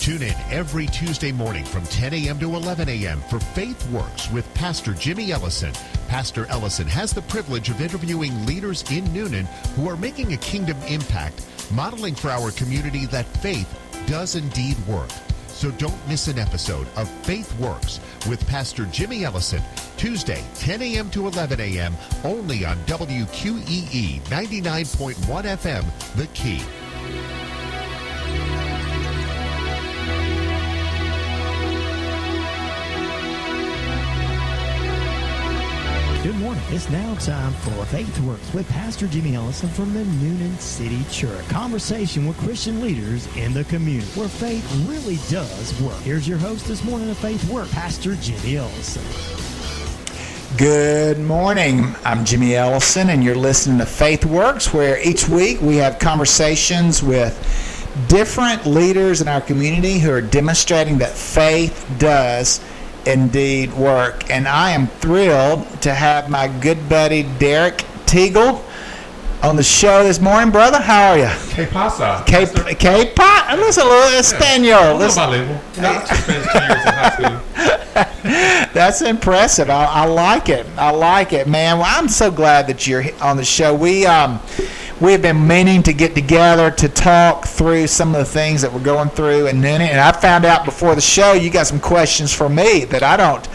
Tune in every Tuesday morning from 10 a.m. to 11 a.m. for Faith Works with Pastor Jimmy Ellison. Pastor Ellison has the privilege of interviewing leaders in Newnan who are making a kingdom impact, modeling for our community that faith does indeed work. So don't miss an episode of Faith Works with Pastor Jimmy Ellison, Tuesday, 10 a.m. to 11 a.m., only on WQEE 99.1 FM, The Key. Good morning. It's now time for Faith Works with Pastor Jimmy Ellison from the Newnan City Church. Conversation with Christian leaders in the community where faith really does work. Here's your host this morning of Faith Works, Pastor Jimmy Ellison. Good morning. I'm Jimmy Ellison, and you're listening to Faith Works, where each week we have conversations with different leaders in our community who are demonstrating that faith does indeed work. And I am thrilled to have my good buddy Derreck Teagle on the show this morning. Brother, how are you? Que pasa? Que pa? Listen, a little Espanol. Bilingual. Not just spent 2 years in high school. That's impressive. I like it. I like it, man. Well, I'm so glad that you're on the show. We've been meaning to get together to talk through some of the things that we're going through in Newnan, and I found out before the show you got some questions for me that I don't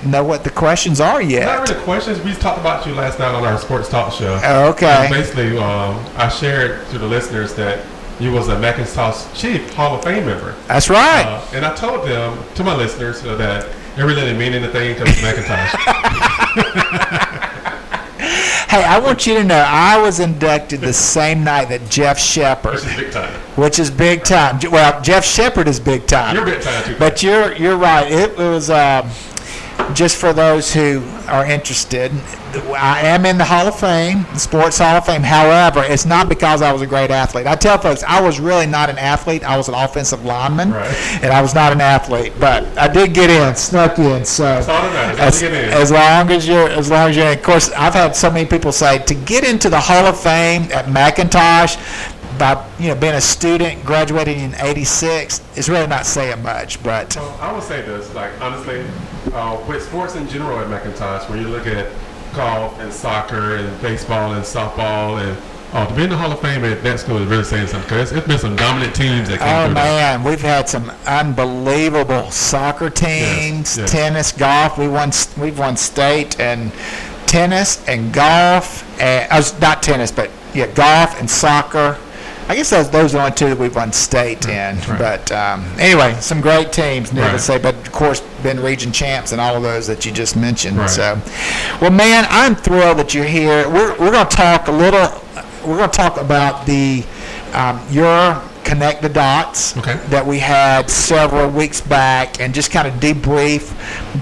know what the questions are yet. Not really questions. We talked about you last night on our sports talk show. Oh, okay. And basically, I shared to the listeners that you was a Macintosh Chief Hall of Fame member. That's right. And I told them, to my listeners, that it really didn't mean anything because it's Macintosh. Hey, I want you to know I was inducted the same night that Jeff Shepard. Which is big time. Well, Jeff Shepard is big time. You're big time too. But you're right. It was just for those who are interested. I am in the Hall of Fame, the Sports Hall of Fame. However, it's not because I was a great athlete. I tell folks I was really not an athlete. I was an offensive lineman, right, and I was not an athlete. But I did get in, snuck in. So that's all that matters. As long as you're in. Of course, I've had so many people say to get into the Hall of Fame at Macintosh by being a student, graduating in '86, is really not saying much. But I would say this, honestly, with sports in general at Macintosh, when you look at golf and soccer and baseball and softball and to be in the Hall of Fame at that school is really saying something, because it's been some dominant teams that came through. Man, we've had some unbelievable soccer teams, yes. Tennis, golf. We've won state and tennis and golf, and not tennis, but golf and soccer. I guess those are the only two that we've won state in. Right. But anyway, some great teams, needless to say. Right. But of course, been region champs and all of those that you just mentioned. Right. So, well, man, I'm thrilled that you're here. We're going to talk a little. We're going to talk about your Connect the Dots that we had several weeks back, and just kind of debrief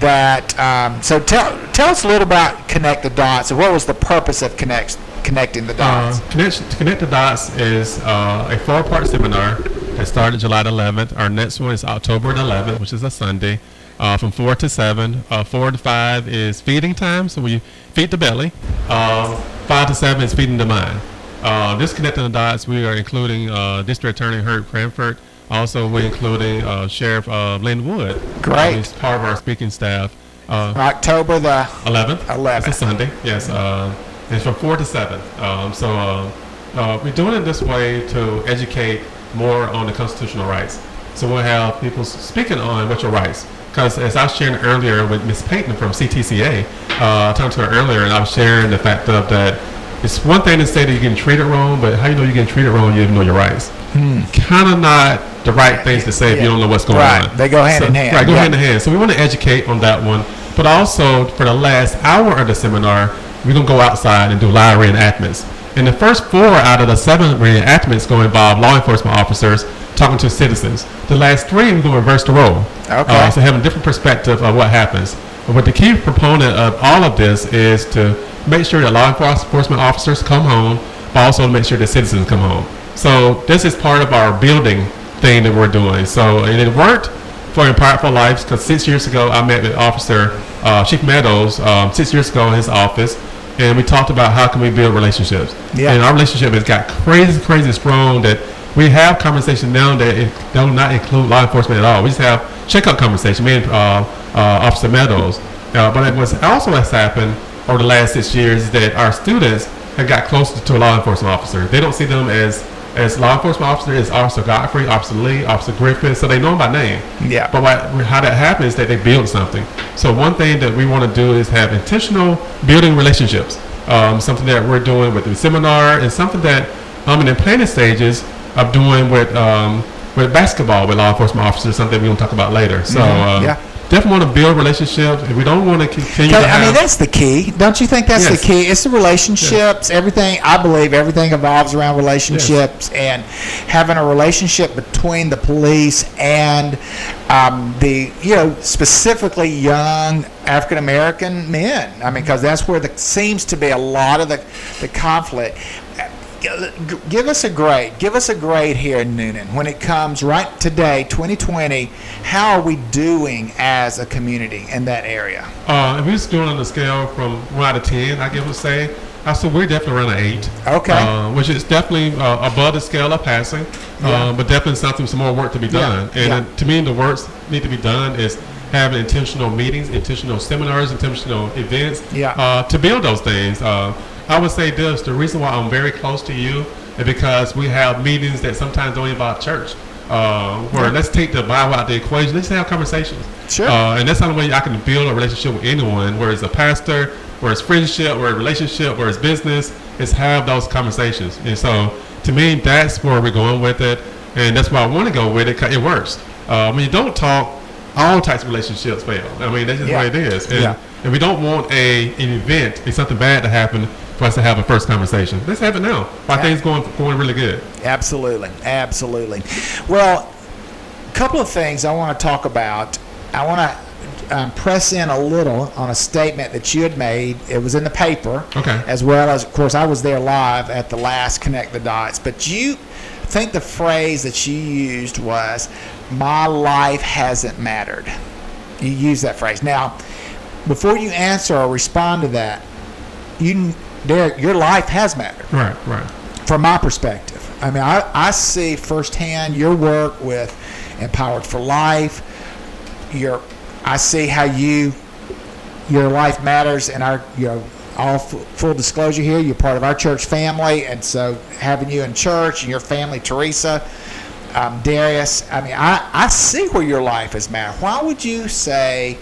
that. So tell us a little about Connect the Dots, and what was the purpose of Connecting the Dots? Connect the Dots is a 4-part seminar that started July 11th. Our next one is October 11th, which is a Sunday, from 4 to 7. 4 to 5 is feeding time, so we feed the belly. 5 to 7 is feeding the mind. This Connecting the Dots, we are including District Attorney Herb Cranford. Also, we're including Sheriff Lynn Wood. Great. He's part of our speaking staff. October the 11th. It's a Sunday, yes. It's from 4 to 7. We're doing it this way to educate more on the constitutional rights. So we'll have people speaking on what's your rights. Because as I was sharing earlier with Ms. Payton from CTCA, I talked to her earlier, and I was sharing the fact of that it's one thing to say that you're getting treated wrong, but how you know you're getting treated wrong, you even know your rights. Kind of not the right things to say if you don't know what's going on. They go hand in hand. Right, go hand in hand. So we want to educate on that one. But also, for the last hour of the seminar, we're going to go outside and do live reenactments. And the first 4 out of the 7 reenactments going to involve law enforcement officers talking to citizens. The last 3, we're going to reverse the role. Okay. So having a different perspective of what happens. But the key component of all of this is to make sure that law enforcement officers come home, but also make sure that citizens come home. So this is part of our building thing that we're doing. So, and it worked for Impactful Lives, because 6 years ago I met with Officer Chief Meadows 6 years ago in his office, and we talked about how can we build relationships. Yeah. And our relationship has got crazy strong that we have conversations now that do not include law enforcement at all. We just have checkup conversation, me and Officer Meadows. But what's also has happened over the last 6 years is that our students have got closer to a law enforcement officer. They don't see them as law enforcement officer is Officer Godfrey, Officer Lee, Officer Griffin, so they know them by name. Yeah. But how that happens is that they build something. So one thing that we want to do is have intentional building relationships. Something that we're doing with the seminar, and something that I'm in the planning stages of doing with basketball with law enforcement officers. Something we're going to talk about later. So definitely want to build relationships, and we don't want to continue to have... I mean, that's the key. Don't you think that's the key? It's the relationships. Everything, I believe everything evolves around relationships, and having a relationship between the police and specifically young African-American men. I mean, because that's where seems to be a lot of the conflict. Give us a grade here in Newnan when it comes right today, 2020. How are we doing as a community in that area? If we're just doing on the scale from 1 out of 10, I say we're definitely around an 8. Okay. Which is definitely above the scale of passing, but definitely some more work to be done. And to me, the work need to be done is having intentional meetings, intentional seminars, intentional events to build those things. I would say this: the reason why I'm very close to you is because we have meetings that sometimes don't involve church. Where let's take the Bible out of the equation. Let's have conversations. Sure. And that's the only way I can build a relationship with anyone. Where it's a pastor, where it's friendship, where it's relationship, where it's business. Is have those conversations. And so, to me, that's where we're going with it, and that's why I want to go with it. Cause it works. When you don't talk, all types of relationships fail. I mean, that's just the way it is. And we don't want an event, something bad to happen for us to have a first conversation. Let's have it now. While things going really good. Absolutely. Well, a couple of things I want to talk about. I want to press in a little on a statement that you had made. It was in the paper. Okay. As well as, of course, I was there live at the last Connect the Dots. But I think the phrase that you used was, "My life hasn't mattered." You used that phrase. Now, before you answer or respond to that, Derreck, your life has mattered. Right. From my perspective. I mean, I see firsthand your work with Empowered for Life. I see how your life matters, and all full disclosure here, you're part of our church family, and so having you in church and your family, Teresa, Darius, I mean, I see where your life has mattered. Why would you say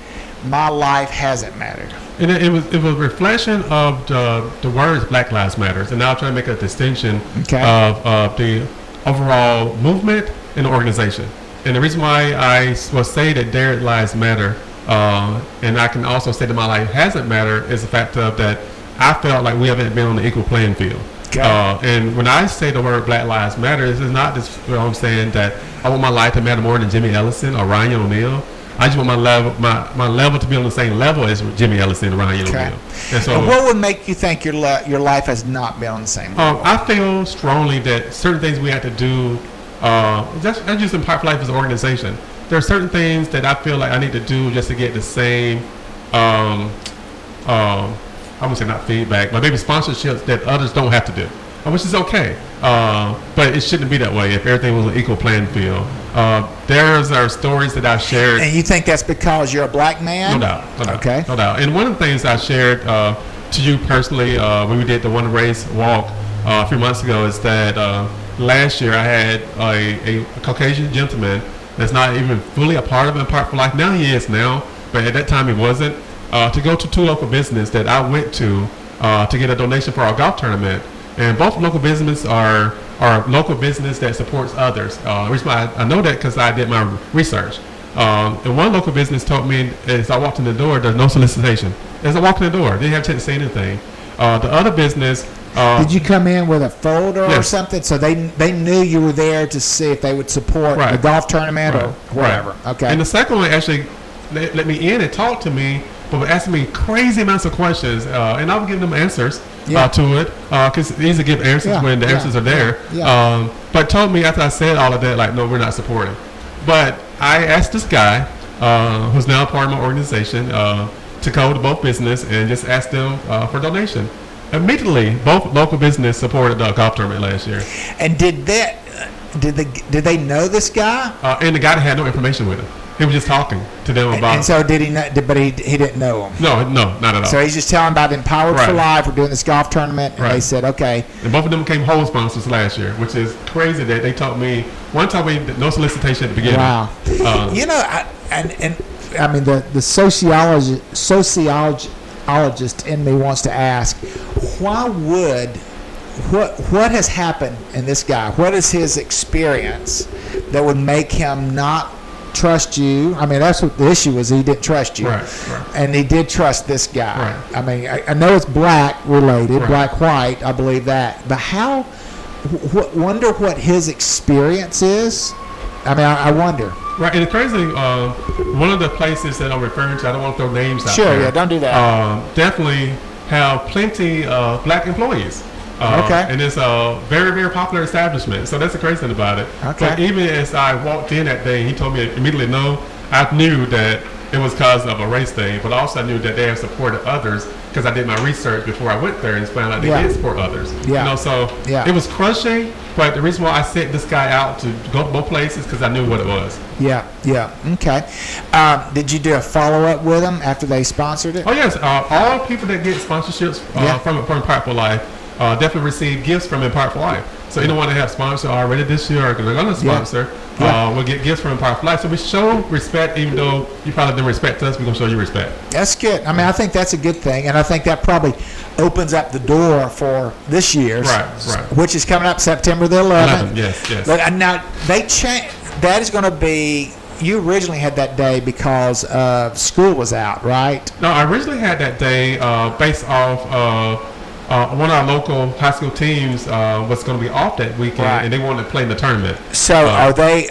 my life hasn't mattered? And it was a reflection of the words Black Lives Matter, and now I'm trying to make a distinction of the overall movement and the organization. And the reason why I will say that their lives matter, and I can also say that my life hasn't mattered, is the fact of that I felt like we haven't been on the equal playing field. Okay. And when I say the word Black Lives Matter, it's not just I'm saying that I want my life to matter more than Jimmy Ellison or Ryan O'Neal. I just want my level to be on the same level as Jimmy Ellison and Ryan O'Neal. And so, what would make you think your life has not been on the same level? I feel strongly that certain things we have to do, that's just in part of life as an organization. There are certain things that I feel like I need to do just to get the same, I wouldn't say not feedback, but maybe sponsorships that others don't have to do, which is okay. But it shouldn't be that way if everything was an equal playing field. There's our stories that I've shared. And you think that's because you're a black man? No doubt. Okay. No doubt. And one of the things I shared to you personally when we did the One Race Walk a few months ago is that last year I had a Caucasian gentleman that's not even fully a part of Empowered for Life. Now he is now, but at that time he wasn't. To go to 2 local businesses that I went to get a donation for our golf tournament. And both local businesses are local business that supports others. The reason why I know that because I did my research. And one local business told me as I walked in the door, there's no solicitation. As I walked in the door, they didn't have a chance to say anything. The other business... Did you come in with a folder or something? So they knew you were there to see if they would support the golf tournament or whatever. Right. Okay. And the second one actually let me in and talk to me, but was asking me crazy amounts of questions, and I was giving them answers to it, because it's easy to give answers when the answers are there. But told me after I said all of that, like, no, we're not supporting. But I asked this guy, who's now part of my organization, to go to both business and just ask them for donation. Immediately, both local business supported the golf tournament last year. And did did they know this guy? And the guy had no information with him. He was just talking to them about. And so did he? But he didn't know him. No, not at all. So he's just telling about Empowered for Life. We're doing this golf tournament, and they said, okay. And both of them became whole sponsors last year, which is crazy that they taught me. One time we no solicitation at the beginning. Wow. I mean the sociologist in me wants to ask, why would what has happened in this guy? What is his experience that would make him not trust you? I mean, that's what the issue was. He didn't trust you, right. And he did trust this guy. Right. I mean, I know it's black related, Right. black white. I believe that, but how? Wonder what his experience is. I mean, I wonder. Right, and the crazy thing, one of the places that I'm referring to, I don't want to throw names out there. Sure, yeah, don't do that. Definitely have plenty of black employees. Okay. And it's a very, very popular establishment. So that's the crazy thing about it. Okay. But even as I walked in that day, he told me immediately no. I knew that it was because of a race thing, but also I knew that they have supported others because I did my research before I went there and found out they did support others. Yeah. It was crushing, but the reason why I sent this guy out to go both places because I knew what it was. Yeah. Okay. Did you do a follow-up with them after they sponsored it? Oh, yes. All people that get sponsorships from Impactful Life definitely receive gifts from Impactful Life. So anyone that have sponsored already this year or they're going to sponsor will get gifts from Impactful Life. So we show respect, even though you probably didn't respect us, we're going to show you respect. That's good. I mean, I think that's a good thing, and I think that probably opens up the door for this year's, which is coming up September the 11th. Yes. But now they change. That is going to be. You originally had that day because school was out, right? No, I originally had that day based off one of our local high school teams was going to be off that weekend, and they wanted to play in the tournament. So are they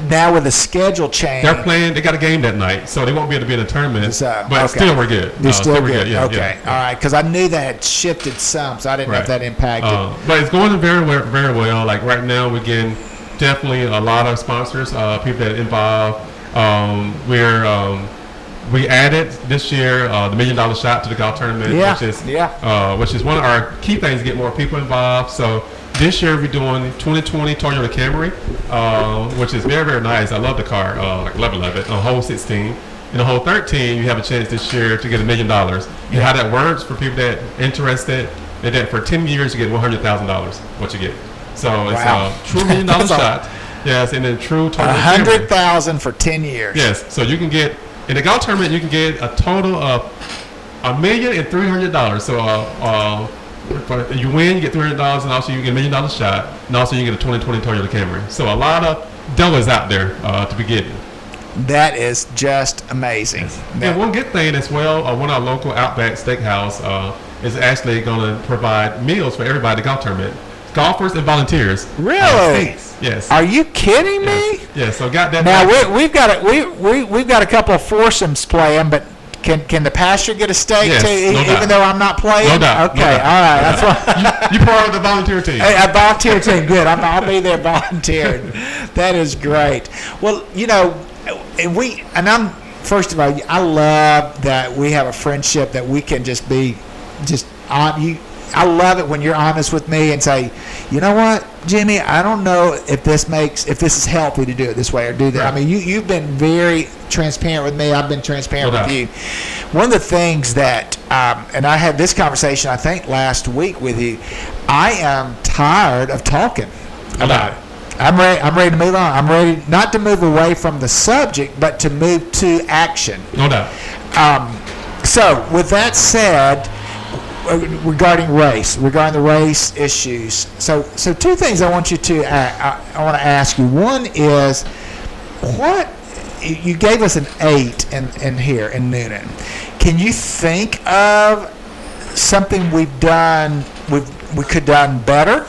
now with the schedule change? They're playing. They got a game that night, so they won't be able to be in the tournament. But still, we're good. They're still good. Yeah, okay, all right. Because I knew that had shifted some, so I didn't know if that impacted. But it's going very well. Very well. Like right now, we're getting definitely a lot of sponsors, people that involved. We added this year the $1 million shot to the golf tournament, which is one of our key things to get more people involved. So this year we're doing 2020 Toyota Camry, which is very, very nice. I love the car, love it. On hole 16. In the hole 13, you have a chance this year to get $1 million. And how that works for people that are interested, is that for 10 years you get $100,000, what you get. So it's a true $1 million shot. Yes, and then true Toyota Camry. $100,000 for 10 years. Yes, so you can get. In the golf tournament, you can get a total of $1,300,000. So you win, you get $300, and also you get $1 million shot, and also you get a 2020 Toyota Camry. So a lot of dollars out there to be getting. That is just amazing. And one good thing as well, one of our local Outback Steakhouse is actually going to provide meals for everybody at the golf tournament. Golfers and volunteers. Really? Yes. Are you kidding me? Yes. So got that. Now we've got a couple of foursomes playing, but can the pastor get a steak too, even though I'm not playing? No doubt. Okay. All right. That's why you part of the volunteer team. A volunteer team. Good. I'll be there volunteering. That is great. Well, first of all, I love that we have a friendship that we can just be on you. I love it when you're honest with me and say, you know what, Jimmy, I don't know if this is healthy to do it this way or do that. Right. I mean, you've been very transparent with me. I've been transparent with you. One of the things that, and I had this conversation, I think, last week with you, I am tired of talking about it. I'm ready to move on. I'm ready not to move away from the subject, but to move to action. No doubt. So, with that said, regarding the race issues. So two things I want you to I want to ask you. One is, what you gave us an 8 in here in Noonan. Can you think of something we've done we could have done better?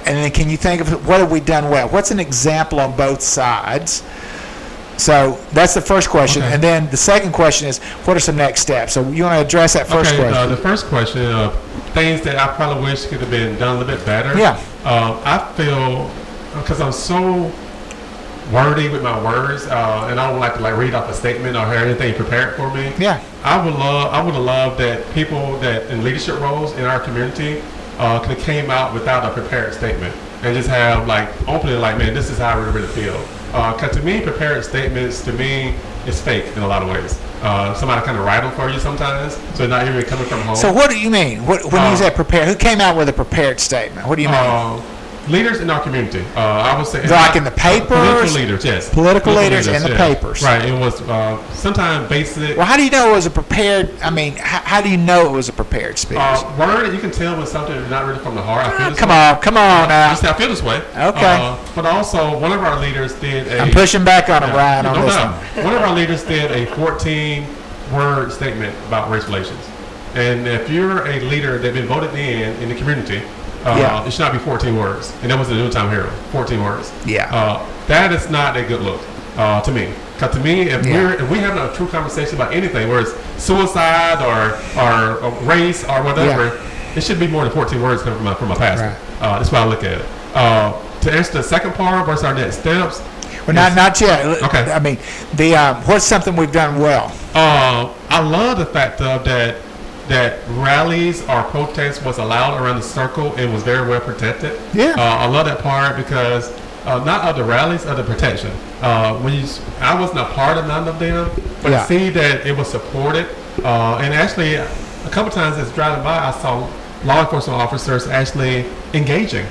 And then can you think of what have we done well? What's an example on both sides? So that's the first question. Okay. And then the second question is, what are some next steps? So you want to address that first question? The first question, things that I probably wish could have been done a little bit better. Yeah. I feel, because I'm so wordy with my words, and I don't like to read off a statement or have anything prepared for me. Yeah. I would have loved that people that in leadership roles in our community could have came out without a prepared statement. and just have like openly like, man, this is how I really feel. Because to me, prepared statements to me is fake in a lot of ways. Somebody kind of write them for you sometimes, so it's not even coming from home. So what do you mean? When you say prepared, who came out with a prepared statement? What do you mean? Leaders in our community. I would say like in the papers. Political leaders, yes. Political leaders in the papers. Right. It was sometimes basic. Well, how do you know it was a prepared? I mean, how do you know it was a prepared speech? Word, you can tell when something is not really from the heart. I feel this come way. on now. I feel this way. Okay. But also, one of our leaders did a. I'm pushing back on him, Ryan, on this one. One of our leaders did a 14-word statement about race relations. And if you're a leader that's been voted in the community, it should not be 14 words. And that was the New Time Herald, 14 words. Yeah. That is not a good look to me. Because to me, if we're having a true conversation about anything, whether it's suicide or race or whatever, it should be more than 14 words coming from a pastor. Right. That's why I look at it. To answer the second part, what's our next steps? Well, not yet. Okay. I mean, what's something we've done well? I love the fact that rallies or protests was allowed around the circle and was very well protected. Yeah. I love that part because not of the rallies, of the protection. I wasn't a part of none of them, but to see that it was supported, and actually a couple times as driving by, I saw law enforcement officers actually engaging,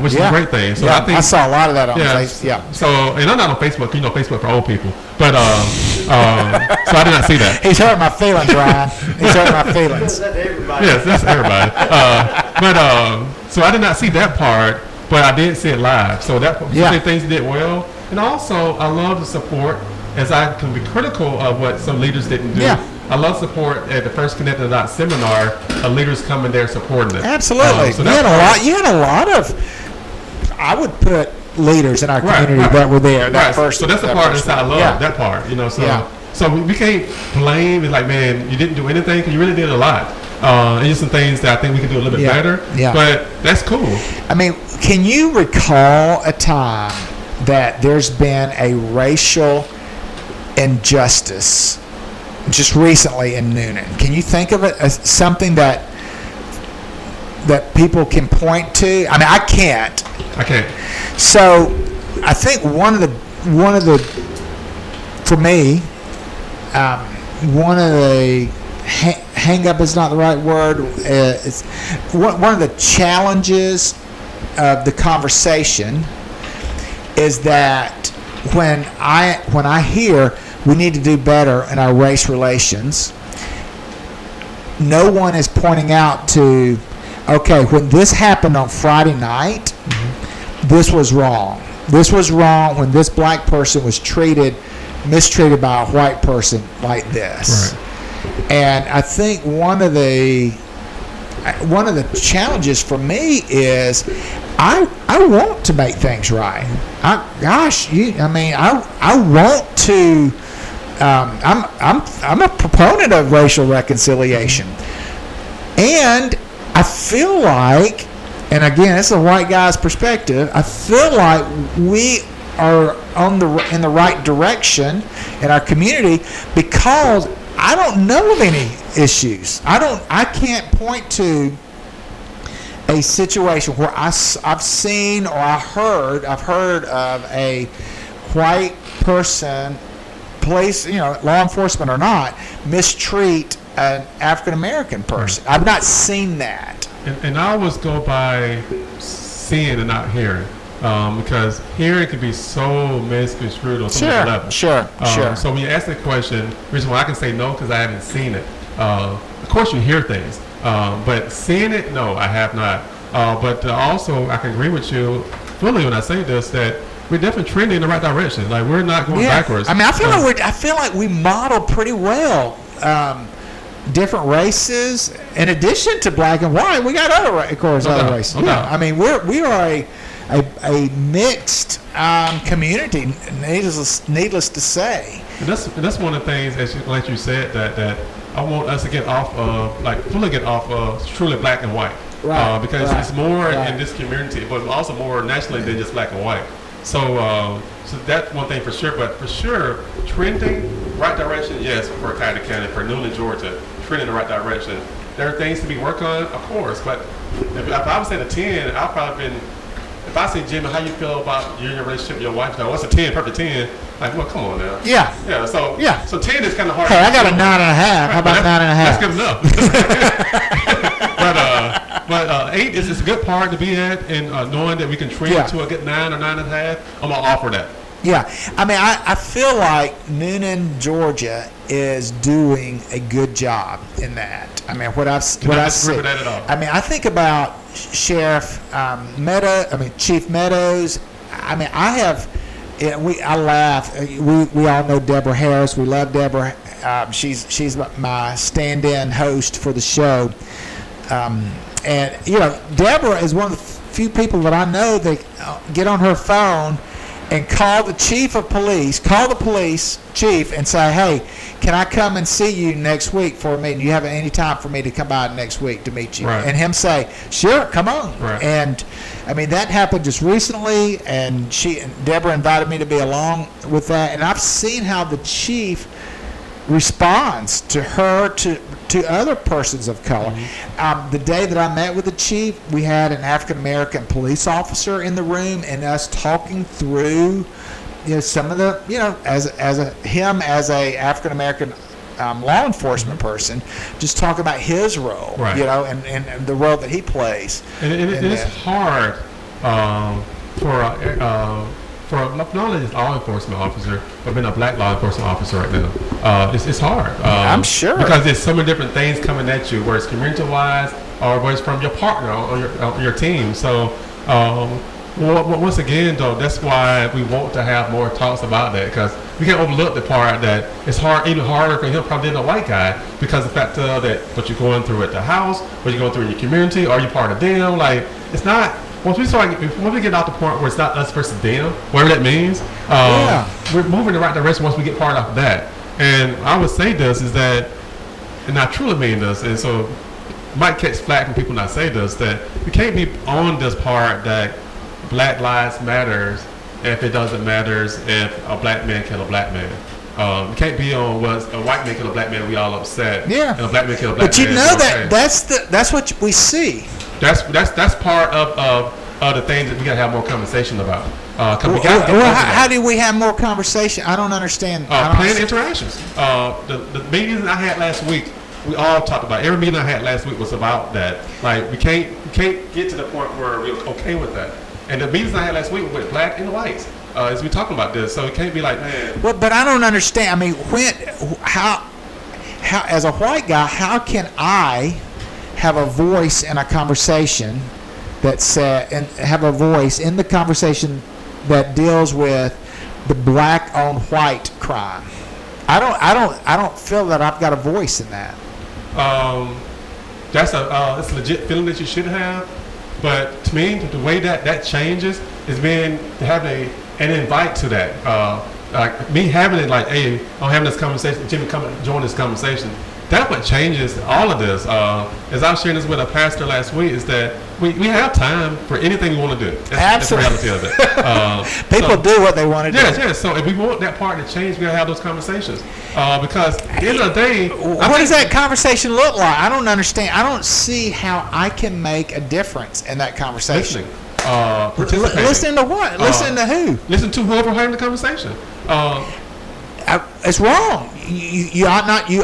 which is a great thing. So I think I saw a lot of that on Facebook. Yeah. So, and I'm not on Facebook. You know, Facebook for old people. But so I did not see that. He's hurt my feelings, Ryan. He's hurt my feelings. Yes, that's everybody. So I did not see that part, but I did see it live. So that things did well, and also I love the support. As I can be critical of what some leaders didn't do. Yeah. I love support at the first Connected Dot seminar. Leaders coming there supporting it. Absolutely. So you had a lot of. I would put leaders in our community that were there. That first. So that's the part that I love. That part, you know. So we can't blame. It's like, man, you didn't do anything because you really did a lot. And just some things that I think we can do a little bit better. Yeah. But that's cool. I mean, can you recall a time that there's been a racial injustice just recently in Noonan? Can you think of it as something that people can point to? I mean, I can't. So I think one of the for me, one of the hang up is not the right word. It's one of the challenges of the conversation is that when I hear we need to do better in our race relations, no one is pointing out to, okay, when this happened on Friday night, this was wrong. This was wrong when this black person was mistreated by a white person like this. Right. And I think one of the challenges for me is I want to make things right. I want to. I'm a proponent of racial reconciliation, and I feel like, and again, it's a white guy's perspective. I feel like we are in the right direction in our community because I don't know of any issues. I can't point to a situation where I've seen or I've heard of a white person, police, law enforcement or not, mistreat an African American person. I've not seen that. And I always go by seeing and not hearing. Because hearing can be so misconstrued on so many levels. Sure. So when you ask that question, the reason why I can say no because I haven't seen it. Of course, you hear things, but seeing it, no, I have not. But also, I can agree with you fully when I say this that we're definitely trending in the right direction. Like we're not going backwards. I mean, I feel like we model pretty well. Different races, in addition to black and white, we got other races. I mean, we are a mixed community, needless to say. And that's one of the things, like you said, that I want us to get off of, fully get off of truly black and white. Right. Because it's more in this community, but also more nationally than just black and white. So that's one thing for sure. But for sure, trending right direction, yes, for Cuyahoga County, for Noonan, Georgia, trending in the right direction. There are things to be worked on, of course. But if I would say the 10, I've probably been if I say, Jimmy, how you feel about your relationship with your wife? Now, what's a 10, perfect 10? Like, well, come on now. Yeah. Yeah, so Yeah. So 10 is kind of hard. Hey, I got a 9.5. How about 9.5? That's good enough. but 8 is a good part to be at, and knowing that we can trend to a good 9 or 9.5, I'm going to offer that. Yeah. I mean, I feel like Noonan, Georgia is doing a good job in that. I mean, what I see. That at all. I mean, I think about Chief Meadows. I mean, I laugh. We all know Deborah Harris. We love Deborah. She's my stand-in host for the show. And Deborah is one of the few people that I know that get on her phone and call the police chief and say, hey, can I come and see you next week for a meeting? Do you have any time for me to come by next week to meet you? Right. And him say, sure, come on. Right. And I mean, that happened just recently, and Deborah invited me to be along with that. And I've seen how the chief responds to her, to other persons of color. Mm-hmm. The day that I met with the chief, we had an African-American police officer in the room, and us talking through some of the, as a African-American law enforcement person, just talking about his role, right. And the role that he plays. And it is hard for not only just law enforcement officer, but being a black law enforcement officer right now. It's hard. I'm sure. Because there's so many different things coming at you, whether it's community-wise or whether it's from your partner or your team. So, once again, though, that's why we want to have more talks about that, because we can't overlook the part that it's even harder for him probably than a white guy, because the fact that what you're going through at the house, what you're going through in your community, are you part of them? Like, it's not. Once we get out the point where it's not us versus them, whatever that means, we're moving in the right direction once we get part of that. And I would say this is that, and I truly mean this, and so might catch flack when people not say this, that we can't be on this part that Black Lives Matters if it doesn't matter if a black man kill a black man. We can't be on a white man kill a black man, we all upset. Yeah. And a black man kill a black man. But that's what we see. That's part of the things that we gotta have more conversation about. How do we have more conversation? I don't understand. Planned interactions. The meetings I had last week, we all talked about. Every meeting I had last week was about that. Like we can't get to the point where we're okay with that. And the meetings I had last week were with black and whites. As we talking about this, so it can't be like, man. Well, but I don't understand. I mean, how as a white guy, how can I have a voice in a conversation and have a voice in the conversation that deals with the black on white crime? I don't feel that I've got a voice in that. That's a legit feeling that you should have. But to me, the way that changes is being to have an invite to that. Like me having it, like, hey, I'm having this conversation. Jimmy, come and join this conversation. That's what changes all of this. As I was sharing this with a pastor last week, is that we have time for anything we want to do. That's the reality of it. People do what they want to do. Yes. So if we want that part to change, we gotta have those conversations. Because at the end of the day, what does that conversation look like? I don't understand. I don't see how I can make a difference in that conversation. Participating. Listening to what? Listening to who? Listen to whoever having the conversation. It's wrong. You ought not. You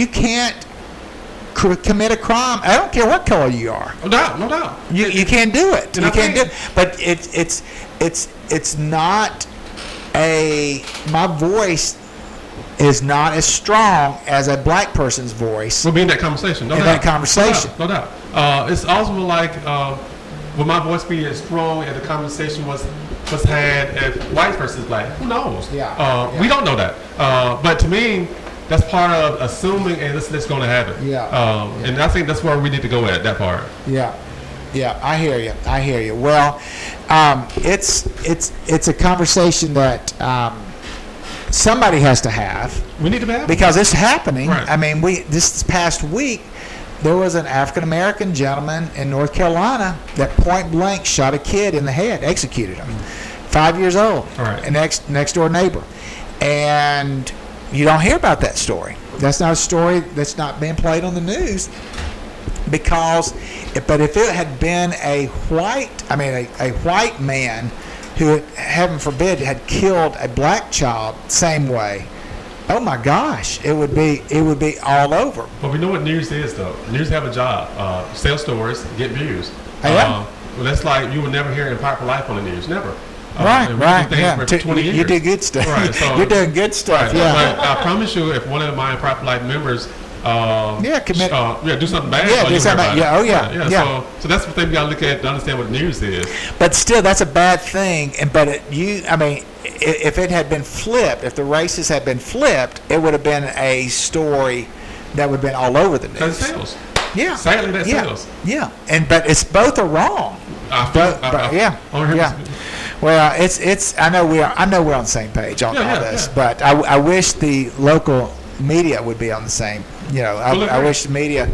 can't commit a crime. I don't care what color you are. No doubt. You can't do it. You can't do it. But it's not my voice is not as strong as a black person's voice. We'll be in that conversation. No doubt. It's also like will my voice be as strong as the conversation was had if white versus black? Who knows? We don't know that. But to me, that's part of assuming and that's going to happen. And I think that's where we need to go at that part. Yeah, I hear you. Well, it's a conversation that somebody has to have. We need to have because it's happening. Right. I mean, this past week there was an African American gentleman in North Carolina that point blank shot a kid in the head, executed him, 5 years old, a next door neighbor, and you don't hear about that story. That's not a story that's not being played on the news. But if it had been a white man who, heaven forbid, had killed a black child same way, oh my gosh, it would be all over. Well, we know what news is, though. News have a job. Sell stories, get views. Yeah. Well, that's like you will never hear in Powerful Life on the news. Never. Right. For 20 years. You do good stuff. Right, so, you're doing good stuff. Right, Yeah. But I promise you, if one of my Powerful Life members do something bad. Yeah, do something bad. Yeah, oh yeah. Right, yeah. So that's the thing we got to look at to understand what news is. But still, that's a bad thing. If it had been flipped, if the races had been flipped, it would have been a story that would have been all over the news. That sells. Yeah. Sadly, that sells. Yeah. But it's both are wrong. Well, it's. I know we're on the same page on all this, but I wish the local media would be on the same. I wish the media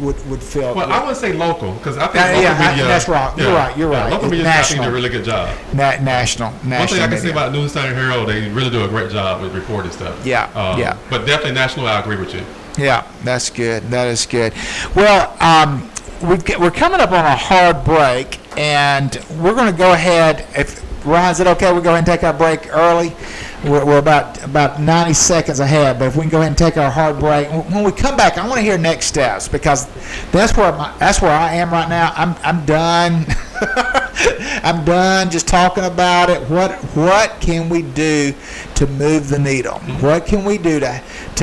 would feel. Well, I wouldn't say local because I think local media. That's wrong. You're right. Local media I think do a really good job. National. One thing I can say about News Times Herald, they really do a great job with reporting stuff. Yeah. But definitely national, I agree with you. Yeah, that's good. That is good. Well, we're coming up on a hard break, and we're going to go ahead. If Ron, is it okay? We'll go ahead and take our break early. We're about 90 seconds ahead, but if we can go ahead and take our hard break. When we come back, I want to hear next steps because that's where I am right now. I'm done. I'm done just talking about it. What can we do to move the needle? What can we do to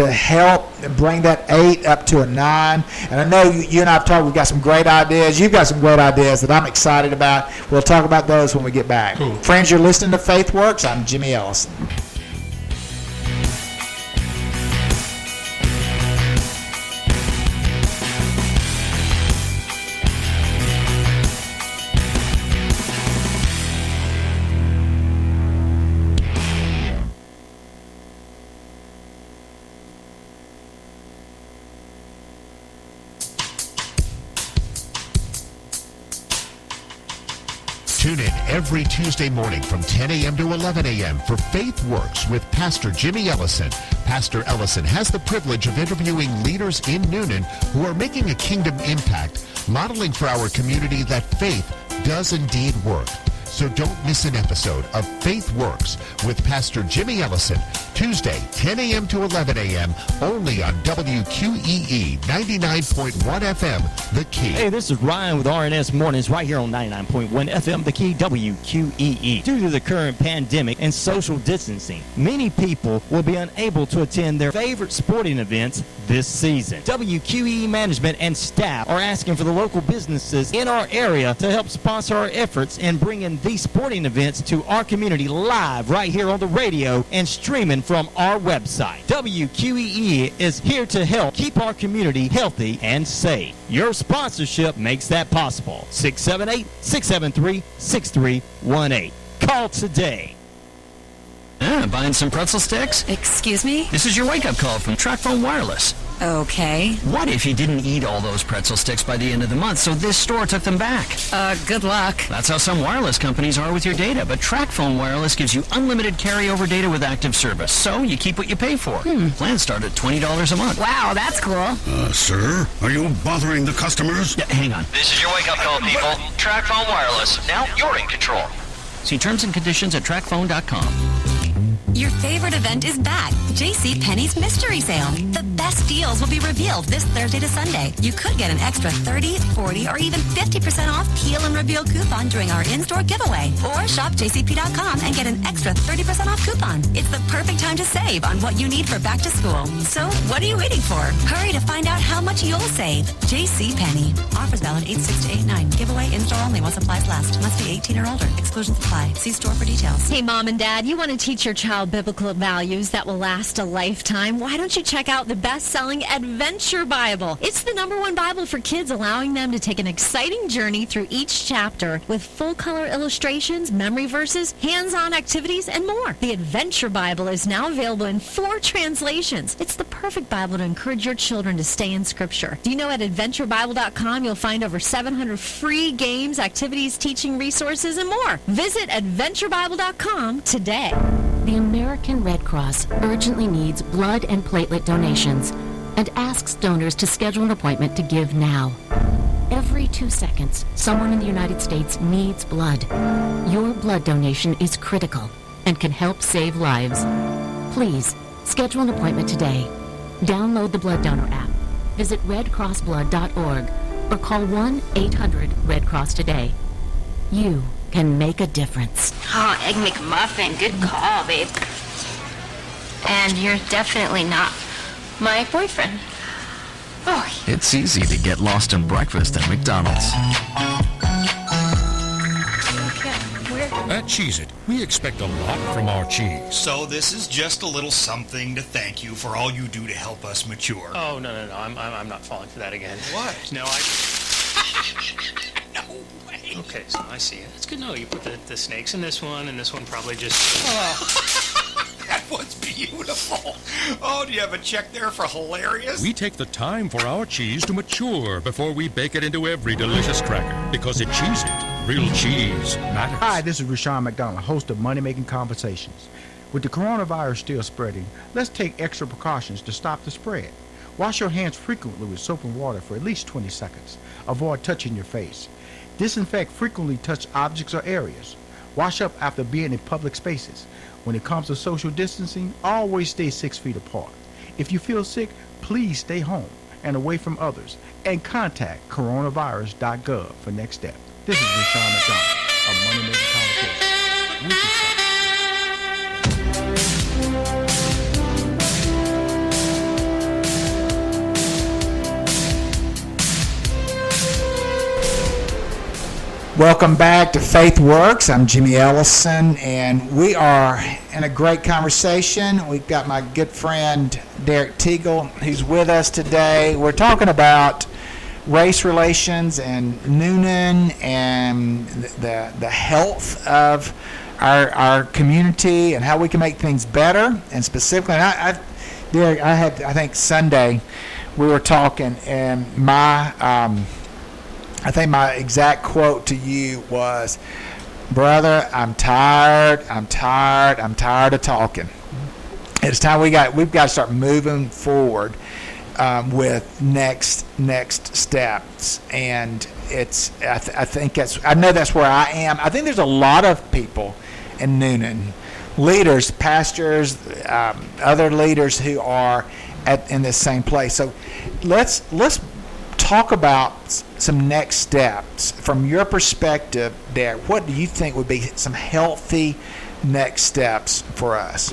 help bring that 8 up to a 9? And I know you and I have talked. We've got some great ideas. You've got some great ideas that I'm excited about. We'll talk about those when we get back. Cool. Friends, you're listening to Faith Works. I'm Jimmy Ellison. Tune in every Tuesday morning from 10 a.m. to 11 a.m. for Faith Works with Pastor Jimmy Ellison. Pastor Ellison has the privilege of interviewing leaders in Noonan who are making a kingdom impact, modeling for our community that faith does indeed work. So don't miss an episode of Faith Works with Pastor Jimmy Ellison, Tuesday, 10 a.m. to 11 a.m., only on WQEE 99.1 FM, The Key. Hey, this is Ryan with RNS Mornings right here on 99.1 FM, The Key, WQEE. Due to the current pandemic and social distancing, many people will be unable to attend their favorite sporting events this season. WQEE management and staff are asking for the local businesses in our area to help sponsor our efforts in bringing these sporting events to our community live right here on the radio and streaming from our website. WQEE is here to help keep our community healthy and safe. Your sponsorship makes that possible. 678-673-6318. Call today. Buying some pretzel sticks? Excuse me? This is your wake-up call from TracFone Wireless. Okay. What if you didn't eat all those pretzel sticks by the end of the month, so this store took them back? Good luck. That's how some wireless companies are with your data, but TracFone Wireless gives you unlimited carryover data with active service, so you keep what you pay for. Plans start at $20 a month. Wow, that's cool. Sir, are you bothering the customers? Yeah, hang on. This is your wake-up call, people. TracFone Wireless. Now you're in control. See terms and conditions at TracFone.com. Your favorite event is back. JCPenney's Mystery Sale. The best deals will be revealed this Thursday to Sunday. You could get an extra 30, 40, or even 50% off Peel and Reveal coupon during our in-store giveaway. Or shop jcp.com and get an extra 30% off coupon. It's the perfect time to save on what you need for back to school. So what are you waiting for? Hurry to find out how much you'll save. JCPenney. Offers valid 8/6 to 8/9. Giveaway in-store only while supplies last. Must be 18 or older. Exclusions apply. See store for details. Hey, Mom and Dad, you want to teach your child biblical values that will last a lifetime? Why don't you check out the best-selling Adventure Bible? It's the #1 Bible for kids, allowing them to take an exciting journey through each chapter with full-color illustrations, memory verses, hands-on activities, and more. The Adventure Bible is now available in 4 translations. It's the perfect Bible to encourage your children to stay in Scripture. Do you know at AdventureBible.com you'll find over 700 free games, activities, teaching resources, and more. Visit AdventureBible.com today. The American Red Cross urgently needs blood and platelet donations. and asks donors to schedule an appointment to give now. Every 2 seconds, someone in the United States needs blood. Your blood donation is critical and can help save lives. Please, schedule an appointment today. Download the Blood Donor app, visit redcrossblood.org, or call 1-800-RED-CROSS today. You can make a difference. Oh, Egg McMuffin. Good call, babe. And you're definitely not my boyfriend. Oh. It's easy to get lost in breakfast at McDonald's. At Cheez-It, we expect a lot from our cheese. So this is just a little something to thank you for all you do to help us mature. Oh, no. I'm not falling for that again. What? No, No way. Okay, so I see it. It's good to know you put the snakes in this one, and this one probably just... That was beautiful. Oh, do you have a check there for hilarious? We take the time for our cheese to mature before we bake it into every delicious cracker. Because at Cheez-It, real cheese matters. Hi, this is Rashawn McDonald, host of Money Making Conversations. With the coronavirus still spreading, let's take extra precautions to stop the spread. Wash your hands frequently with soap and water for at least 20 seconds. Avoid touching your face. Disinfect frequently touched objects or areas. Wash up after being in public spaces. When it comes to social distancing, always stay 6 feet apart. If you feel sick, please stay home and away from others, and contact coronavirus.gov for next step. This is Rashawn McDonald of Money Making Conversations. Welcome back to Faith Works. I'm Jimmy Ellison, and we are in a great conversation. We've got my good friend Derreck Teagle, who's with us today. We're talking about race relations and Noonan and the health of our community and how we can make things better. And specifically, Derreck, I think Sunday we were talking, and I think my exact quote to you was, "Brother, I'm tired of talking. It's time we've got to start moving forward with next steps." And I know that's where I am. I think there's a lot of people in Noonan, leaders, pastors, other leaders who are in this same place. So let's talk about some next steps from your perspective, Derreck. What do you think would be some healthy next steps for us?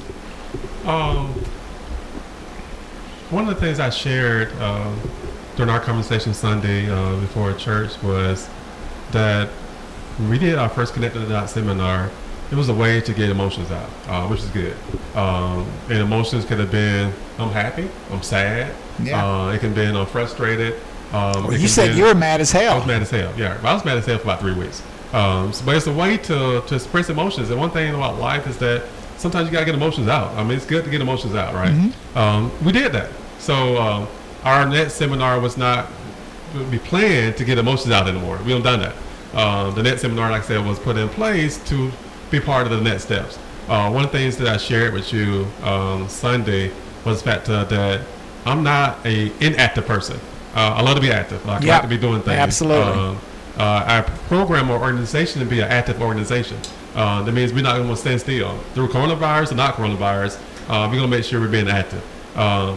One of the things I shared during our conversation Sunday before church was that when we did our first Connected the Dots seminar, it was a way to get emotions out, which is good. And emotions could have been, I'm happy, I'm sad, it can have been, I'm frustrated. You said you were mad as hell. I was mad as hell, yeah. I was mad as hell for about 3 weeks. But it's a way to express emotions. And one thing about life is that sometimes you got to get emotions out. I mean, it's good to get emotions out, right? Mm-hmm. We did that. So our next seminar was not be planned to get emotions out anymore. We haven't done that. The next seminar, like I said, was put in place to be part of the next steps. One of the things that I shared with you Sunday was the fact that I'm not an inactive person. I love to be active. I like to be doing things. Absolutely. Our program or organization to be an active organization. That means we're not going to stand still. Through coronavirus or not coronavirus, we're going to make sure we're being active.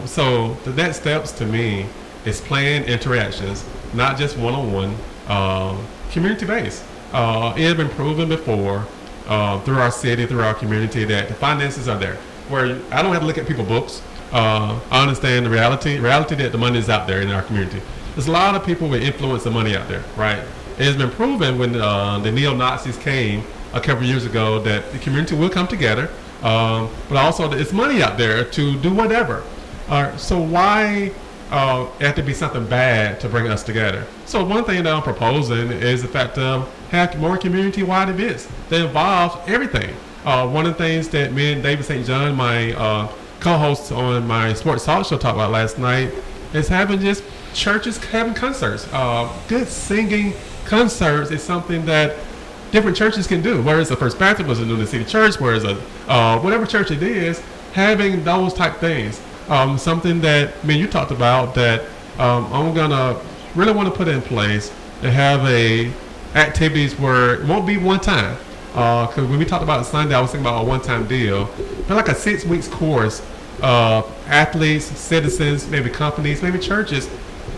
So the next steps to me is planned interactions, not just one-on-one, community-based. It has been proven before through our city, through our community, that the finances are there. Where I don't have to look at people's books. I understand the reality that the money is out there in our community. There's a lot of people with influence and money out there, right? It has been proven when the neo-Nazis came a couple of years ago that the community will come together, but also it's money out there to do whatever. So why have to be something bad to bring us together? So one thing that I'm proposing is the fact of have more community-wide events that involve everything. One of the things that me and David St. John, my co-host on my sports talk show, talked about last night is having just churches having concerts. Good singing concerts is something that different churches can do. Whereas the First Baptist was a Noonan City Church, whereas whatever church it is, having those type things. something that you talked about that I'm gonna really want to put in place to have activities where it won't be one time. Because when we talked about Sunday, I was thinking about a one-time deal, but like a 6 weeks course of athletes, citizens, maybe companies, maybe churches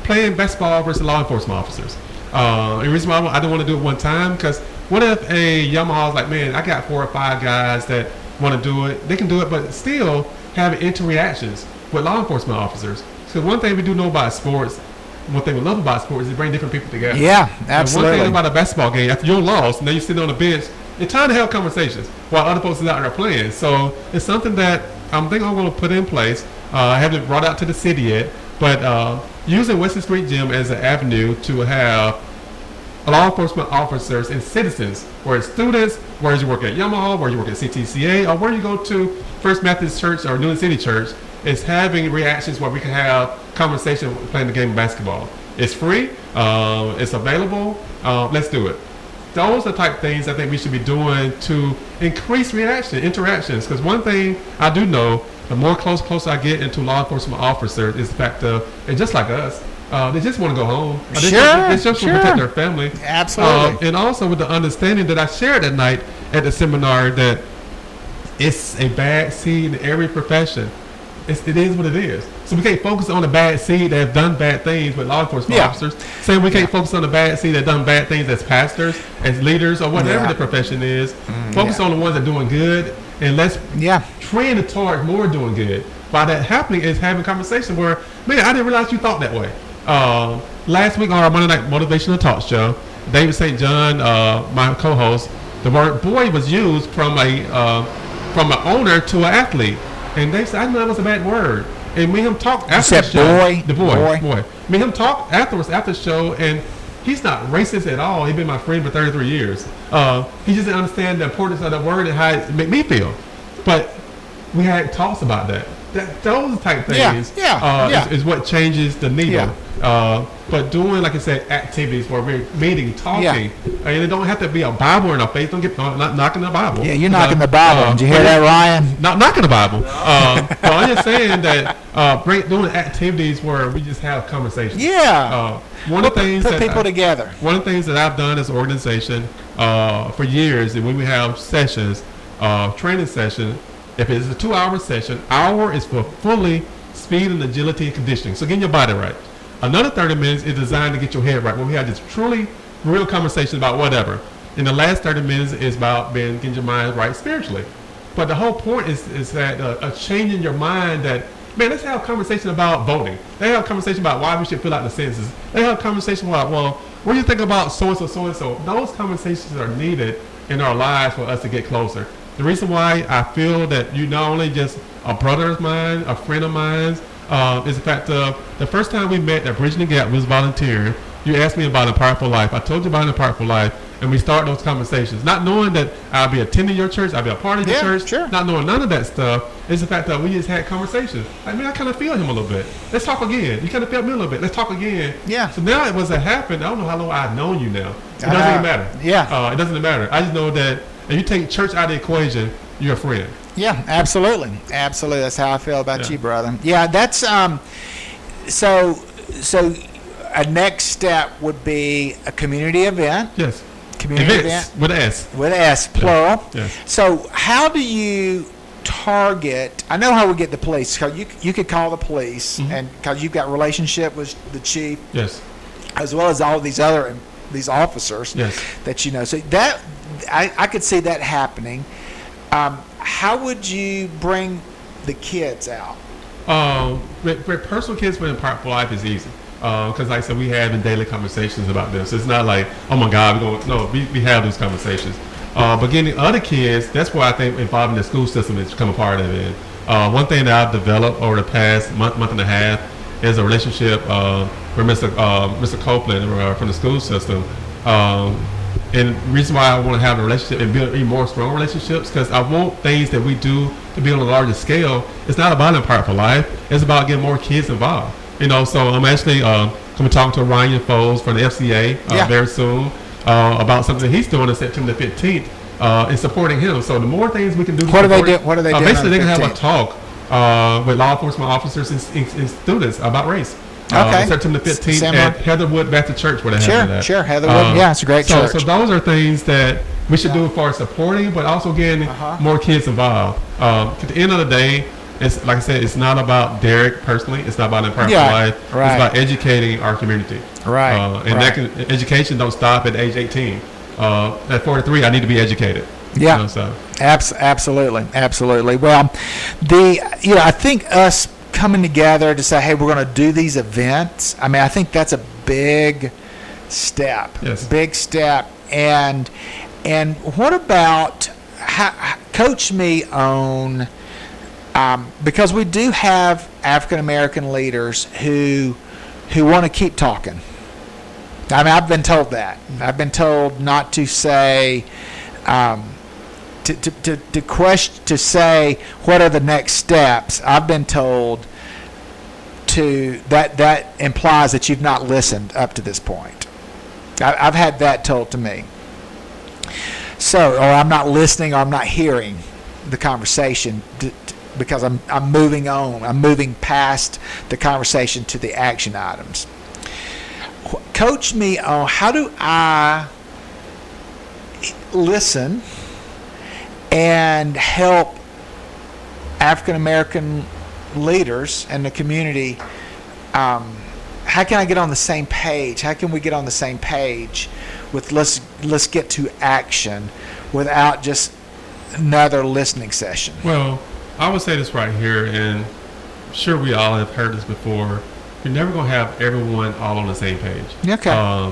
playing basketball versus law enforcement officers. The reason why I don't want to do it one time, because what if a Yamaha's like, man, I got 4 or 5 guys that want to do it. They can do it, but still have interactions with law enforcement officers. So one thing we do know about sports, one thing we love about sports is they bring different people together. Yeah, absolutely. And one thing about a basketball game, after you're lost, and then you're sitting on the bench, it's time to have conversations while other folks are out there playing. So it's something that I'm going to put in place. I haven't brought out to the city yet, but using Western Street Gym as an avenue to have law enforcement officers and citizens, where it's students, where you work at Yamaha, where you work at CTCA, or where you go to First Methodist Church or Newton City Church, is having reactions where we can have conversation playing the game of basketball. It's free, it's available, let's do it. Those are the type of things I think we should be doing to increase interactions. Because one thing I do know, the more closer I get into law enforcement officers, is the fact of, and just like us, they just want to go home. They just want to protect their family. Absolutely. And also with the understanding that I shared that night at the seminar, that it's a bad seed in every profession. It is what it is. So we can't focus on the bad seed that have done bad things with law enforcement officers. Same we can't focus on the bad seed that have done bad things as pastors, as leaders, or whatever the profession is. Focus on the ones that are doing good, and let's train towards more doing good. By that happening is having conversation where, man, I didn't realize you thought that way. Last week on our Monday Night Motivational Talk show, David St. John, my co-host, the word boy was used from an owner to an athlete. And they said, I knew that was a bad word. And me and him talked after the show. Boy. Me and him talked afterwards, after the show, and he's not racist at all. He's been my friend for 33 years. He just didn't understand the importance of the word and how it made me feel. But we had talks about that. Those type things is what changes the needle. But doing, like I said, activities where we're meeting, talking, and it don't have to be a Bible in our face. Don't get not knocking the Bible. Yeah, you're knocking the Bible. Did you hear that, Ryan? Not knocking the Bible. But I'm just saying that doing activities where we just have conversations. Yeah. One of the things put people together. One of the things that I've done as an organization for years, and when we have sessions, training session, if it's a 2-hour session, hour is for fully speed and agility and conditioning. So getting your body right. Another 30 minutes is designed to get your head right, when we have this truly real conversation about whatever. And the last 30 minutes is about getting your mind right spiritually. But the whole point is that a change in your mind that, man, let's have a conversation about voting. Let's have a conversation about why we should fill out the census. Let's have a conversation about, well, what do you think about so-and-so, so-and-so? Those conversations are needed in our lives for us to get closer. The reason why I feel that you not only just a brother of mine, a friend of mine, is the fact of the first time we met at Bridging the Gap, we was volunteering. You asked me about a powerful life. I told you about a powerful life, and we started those conversations. Not knowing that I'll be attending your church, I'll be a part of your church. Sure. Not knowing none of that stuff. It's the fact that we just had conversations. I mean, I kind of feel him a little bit. Let's talk again. You kind of felt me a little bit. Let's talk again. Yeah. So now it was a happen. I don't know how long I've known you now. It doesn't even matter. Yeah. It doesn't matter. I just know that if you take church out of the equation, you're a friend. Yeah, absolutely. That's how I feel about you, brother. Yeah, that's so a next step would be a community event. Yes. Community event with an S. With an S, plural. Yes. So how do you target? I know how we get the police. Cause you could call the police, and because you've got relationship with the chief. Yes. As well as all these officers. Yes. That you know. So that I could see that happening. How would you bring the kids out? With personal kids with Powerful Life is easy. Because like I said, we have daily conversations about this. It's not like, oh my God, we have these conversations. But getting other kids, that's where I think involving the school system is become a part of it. One thing that I've developed over the past month and a half is a relationship with Mr. Copeland from the school system. And the reason why I want to have a relationship and build even more strong relationships, because I want things that we do to be on a larger scale. It's not about Empowered for Life. It's about getting more kids involved. So I'm actually going to talk to Ryan Foles from the FCA very soon about something that he's doing on September the 15th and supporting him. So the more things we can do. What are they doing? Basically, they're going to have a talk with law enforcement officers and students about race. Okay. September 15th at Heatherwood Baptist Church where they have that. Sure, Heatherwood. Yeah, it's a great church. So those are things that we should do for supporting, but also getting more kids involved. At the end of the day, it's like I said, it's not about Derreck personally. It's not about empowering life. Right. It's about educating our community. Right. Education don't stop at age 18. At 43, I need to be educated. Yeah. Absolutely. Well, I think us coming together to say, hey, we're going to do these events. I mean, I think that's a big step. Yes. Big step. And what about coach me on because we do have African American leaders who want to keep talking. I mean, I've been told that. I've been told not to say to say what are the next steps. I've been told that implies that you've not listened up to this point. I've had that told to me. So, or I'm not listening, or I'm not hearing the conversation because I'm moving on. I'm moving past the conversation to the action items. Coach me on how do I listen and help African American leaders and the community. How can I get on the same page? How can we get on the same page with let's get to action without just another listening session? Well, I would say this right here, and I'm sure we all have heard this before. You're never going to have everyone all on the same page. Okay.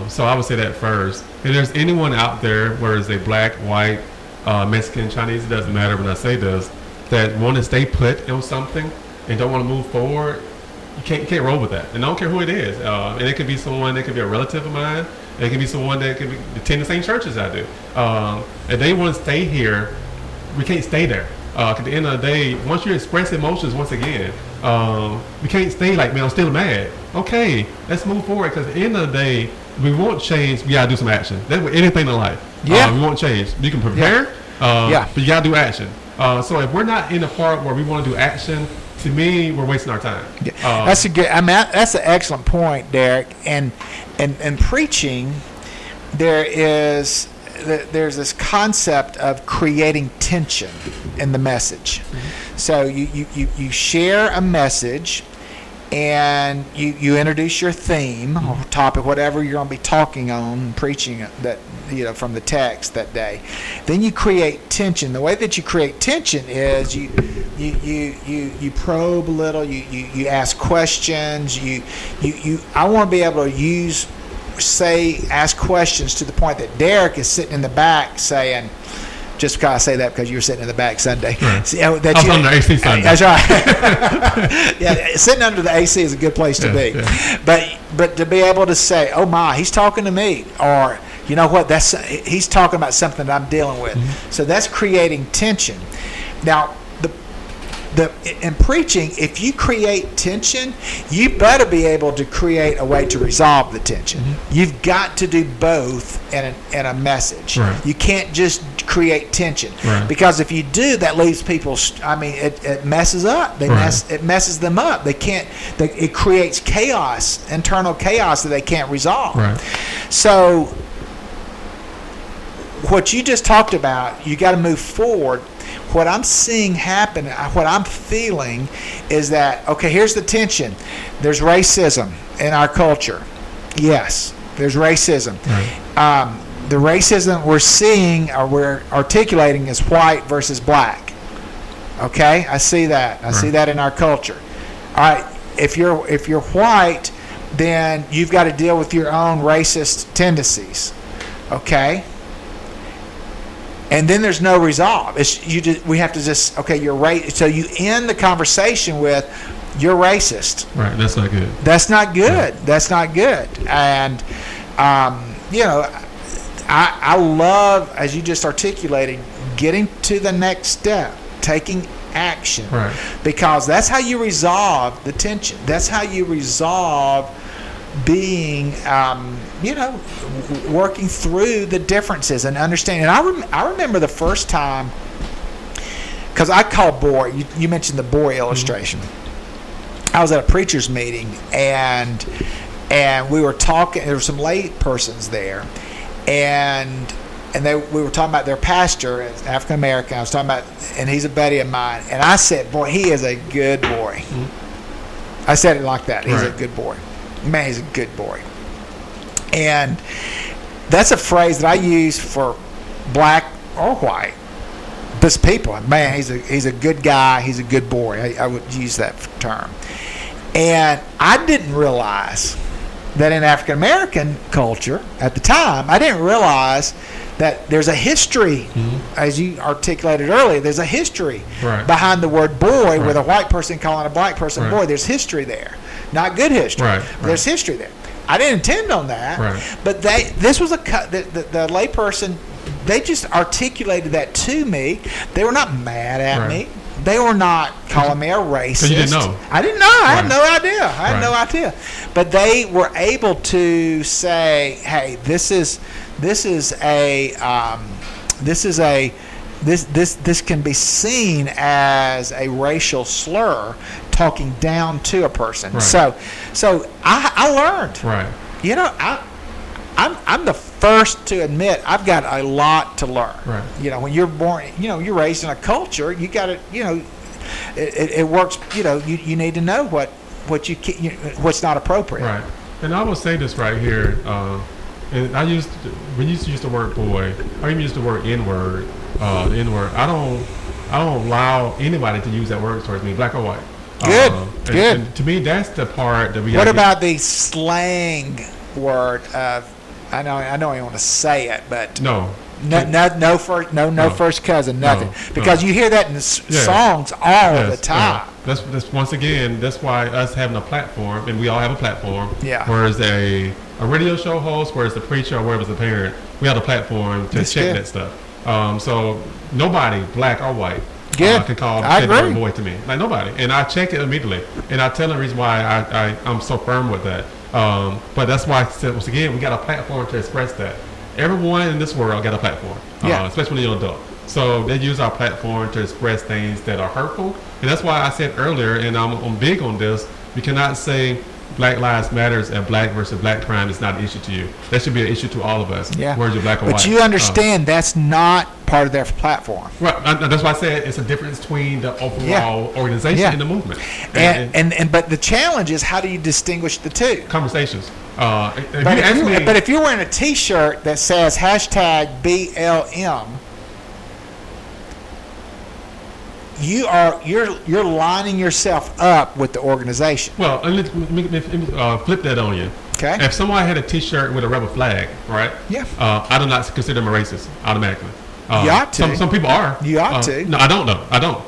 So I would say that first. If there's anyone out there, whether it's a black, white, Mexican, Chinese, it doesn't matter when I say this, that want to stay put on something and don't want to move forward, you can't roll with that. And I don't care who it is. And it could be someone that could be a relative of mine. It could be someone that could attend the same church as I do. And they want to stay here, we can't stay there. At the end of the day, once you express emotions once again, we can't stay like, man, I'm still mad. Okay, let's move forward, because at the end of the day, we won't change. We gotta do some action. That's with anything in life. Yeah. We won't change. You can prepare, but you gotta do action. So if we're not in the part where we want to do action, to me, we're wasting our time. That's that's an excellent point, Derreck. And preaching, there's this concept of creating tension in the message. Mm-hmm. So you share a message, and you introduce your theme or topic, whatever you're going to be talking on, preaching that from the text that day. Then you create tension. The way that you create tension is you probe a little. You ask questions. I want to be able to ask questions to the point that Derreck is sitting in the back saying, just because I say that because you were sitting in the back Sunday. Right. I was on the AC Sunday. That's right. Yeah, sitting under the AC is a good place to be. Yeah. But to be able to say, oh my, he's talking to me, or you know what, he's talking about something that I'm dealing with. Mm-hmm. So that's creating tension. Now, in preaching, if you create tension, you better be able to create a way to resolve the tension. Mm-hmm. You've got to do both in a message. Right. You can't just create tension. Right. Because if you do, that leaves people, it messes up. It messes them up. They can't, it creates chaos, internal chaos that they can't resolve. Right. So what you just talked about, you got to move forward. What I'm seeing happen, what I'm feeling is that, okay, here's the tension. There's racism in our culture. Yes, there's racism. Right. The racism we're seeing or we're articulating is white versus black. Okay, I see that. I see that in our culture. All right, if you're white, then you've got to deal with your own racist tendencies. Okay. And then there's no resolve. We have to just, okay, you're right. So you end the conversation with, you're racist. Right. That's not good. That's not good. Yeah. That's not good. And, I love, as you just articulated, getting to the next step, taking action. Right. Because that's how you resolve the tension. That's how you resolve being, working through the differences and understanding. And I remember the first time because I call boy. You mentioned the boy illustration. I was at a preacher's meeting, and we were talking. There were some lay persons there, and we were talking about their pastor, African American. I was talking about, and he's a buddy of mine. And I said, "Boy, he is a good boy." I said it like that. He's a good boy. Man, he's a good boy. And that's a phrase that I use for black or white. This people, man, he's a good guy. He's a good boy. I would use that term. And I didn't realize that in African American culture at the time, I didn't realize that there's a history, as you articulated earlier. There's a history behind the word boy, with a white person calling a black person boy. There's history there, not good history. There's history there. I didn't intend on that, but this was the lay person. They just articulated that to me. They were not mad at me. They were not calling me a racist. So you didn't know? I didn't know. I had no idea. I had no idea. But they were able to say, "Hey, this can be seen as a racial slur, talking down to a person." So I learned. You know, I'm the first to admit I've got a lot to learn. You know, when you're born, you know, you're raised in a culture, you got to, you know, it works. You know, you need to know what's not appropriate. And I will say this right here. And when you use the word boy, or even use the word N-word, the N-word, I don't allow anybody to use that word towards me, black or white. Good. And to me, that's the part that we. What about the slang word of? I know I don't want to say it, but no first cousin, nothing, because you hear that in songs all the time. That's once again, that's why us having a platform, and we all have a platform. Yeah. Whereas a radio show host, whereas the preacher, or whereas the parent, we have a platform to check that stuff. So nobody, black or white, can call that boy to me. Like nobody, and I check it immediately, and I tell the reason why I'm so firm with that. But that's why I said once again, we got a platform to express that. Everyone in this world got a platform, especially when you're an adult. So they use our platform to express things that are hurtful, and that's why I said earlier, and I'm big on this. We cannot say Black Lives Matters and black versus black crime is not an issue to you. That should be an issue to all of us. Yeah. Whether you're black or white. But you understand that's not part of their platform. Right. That's why I said it's a difference between the overall organization and the movement. But the challenge is, how do you distinguish the two? Conversations. But if you're wearing a T-shirt that says #BLM, you're lining yourself up with the organization. Well, let me flip that on you. Okay. If someone had a T-shirt with a rebel flag, right? Yeah. I do not consider them a racist automatically. You ought to. Some people are. You ought to. No, I don't know. I don't.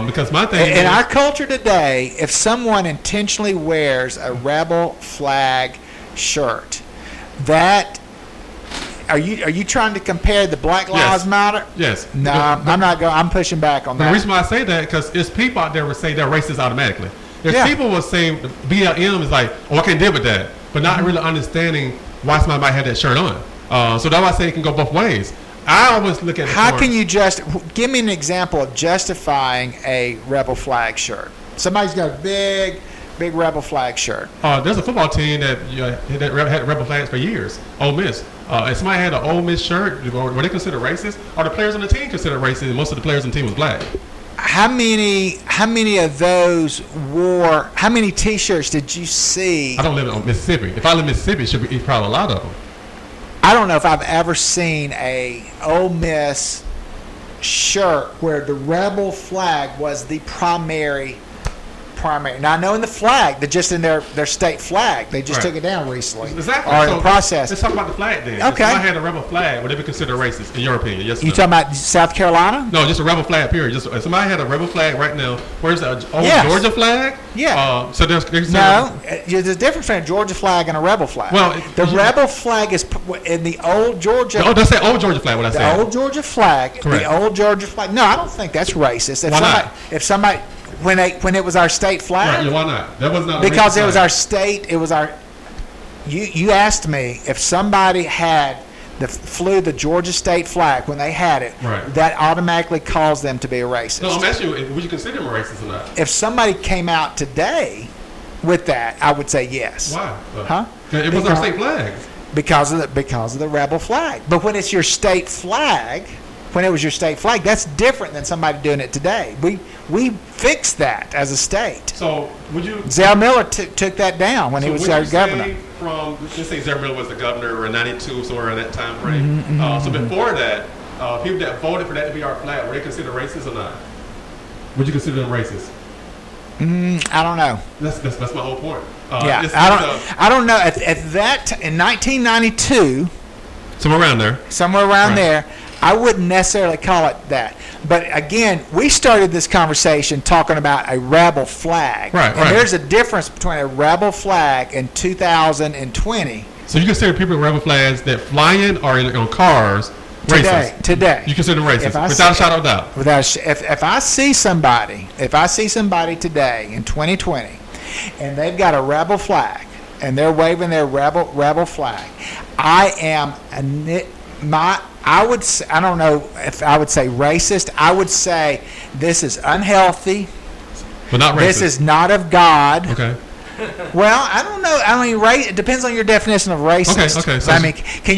Because my thing in our culture today, if someone intentionally wears a rebel flag shirt, that are you trying to compare the Black Lives Matter? Yes. No, I'm not going. I'm pushing back on that. The reason why I say that, because there's people out there who say they're racist automatically. There's people who say BLM is like, oh, I can't deal with that, but not really understanding why somebody might have that shirt on. So that's why I say it can go both ways. I always look at how can you give me an example of justifying a rebel flag shirt? Somebody's got a big rebel flag shirt. There's a football team that had rebel flags for years. Ole Miss. If somebody had an Ole Miss shirt, were they considered racist? Or the players on the team considered racist? And most of the players on the team was black. How many of those wore? How many T-shirts did you see? I don't live in Mississippi. If I live in Mississippi, it should be probably a lot of them. I don't know if I've ever seen a Ole Miss shirt where the rebel flag was the primary. Now I know in the flag, they're just in their state flag. They just took it down recently. Exactly. Or in the process. Let's talk about the flag then. Okay. If I had a rebel flag, would it be considered racist in your opinion? Yes. You talking about South Carolina? No, just a rebel flag. Period. Just if somebody had a rebel flag right now. Where's the old Georgia flag? Yeah. So there's no. There's a difference between a Georgia flag and a rebel flag. Well, the rebel flag is in the old Georgia. No, that's the old Georgia flag. What I said. The old Georgia flag. Correct. The old Georgia flag. No, I don't think that's racist. Why not? If somebody when it was our state flag. Right, why not? That was not because it was our state. It was our. You asked me if somebody had flew the Georgia state flag when they had it, Right. that automatically calls them to be a racist. No, I'm asking you, would you consider them a racist or not? If somebody came out today with that, I would say yes. Why? Huh? It was our state flag. Because of the rebel flag. But when it's your state flag, when it was your state flag, that's different than somebody doing it today. We fixed that as a state. So would you? Zell Miller took that down when he was our governor. From let's say Zell Miller was the governor in '92, somewhere in that time frame. So before that, people that voted for that to be our flag, were they considered racist or not? Would you consider them racist? I don't know. That's my whole point. Yeah, I don't know. At that in 1992, somewhere around there, I wouldn't necessarily call it that. But again, we started this conversation talking about a rebel flag. Right. There's a difference between a rebel flag and 2020. So you consider people with rebel flags that fly in or on cars racist? Today. You consider them racist without a shadow of doubt? If I see somebody today in 2020 and they've got a rebel flag and they're waving their rebel flag, I don't know if I would say racist. I would say this is unhealthy. But not racist. This is not of God. Okay. Well, I don't know. I mean, it depends on your definition of racist. Okay. So I mean, can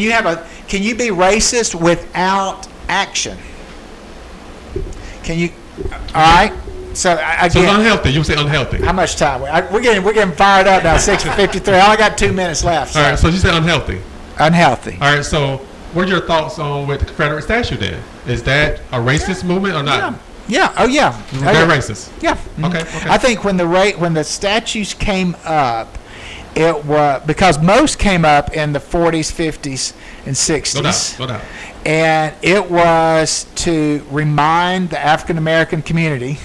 you be racist without action? Can you? All right. So again, so it's unhealthy. You would say unhealthy. How much time? We're getting fired up now. 6:53. I only got 2 minutes left. All right. So you say unhealthy. Unhealthy. All right. So what are your thoughts on with the Confederate statue? Then is that a racist movement or not? Yeah. Oh yeah. They're racist. Yeah. Okay. I think when the statues came up, it was because most came up in the 40s, 50s, and 60s. No doubt. And it was to remind the African American community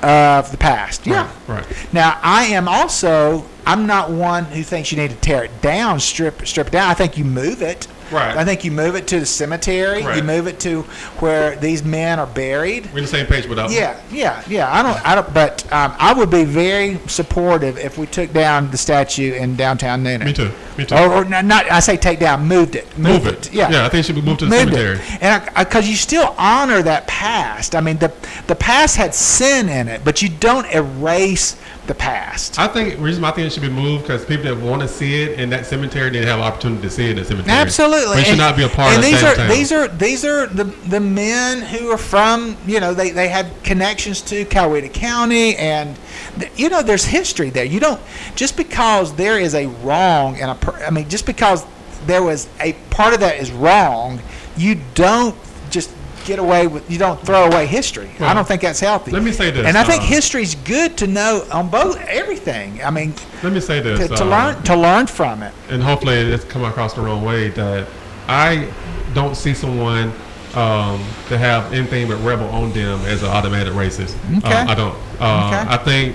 of the past. Yeah. Right. Now I'm not one who thinks you need to tear it down, strip it down. I think you move it. Right. I think you move it to the cemetery. Right. You move it to where these men are buried. We're on the same page with that. Yeah. I don't. But I would be very supportive if we took down the statue in downtown Noonan. Me too. Or not. I say take down. Moved it. Move it. Yeah. I think it should be moved to the cemetery. And because you still honor that past. I mean, the past had sin in it, but you don't erase the past. I think the reason I think it should be moved because people that want to see it in that cemetery didn't have an opportunity to see it in the cemetery. Absolutely. They should not be a part of that. These are the men who are from, they had connections to Coweta County, and there's history there. You don't, just because there is a wrong and just because there was a part of that is wrong, you don't just you don't throw away history. Well, I don't think that's healthy. Let me say this. And I think history's good to know on everything. I mean, let me say this. To learn from it. And hopefully it's come across the wrong way that I don't see someone to have anything but rebel on them as an automatic racist. Okay. I don't. I think,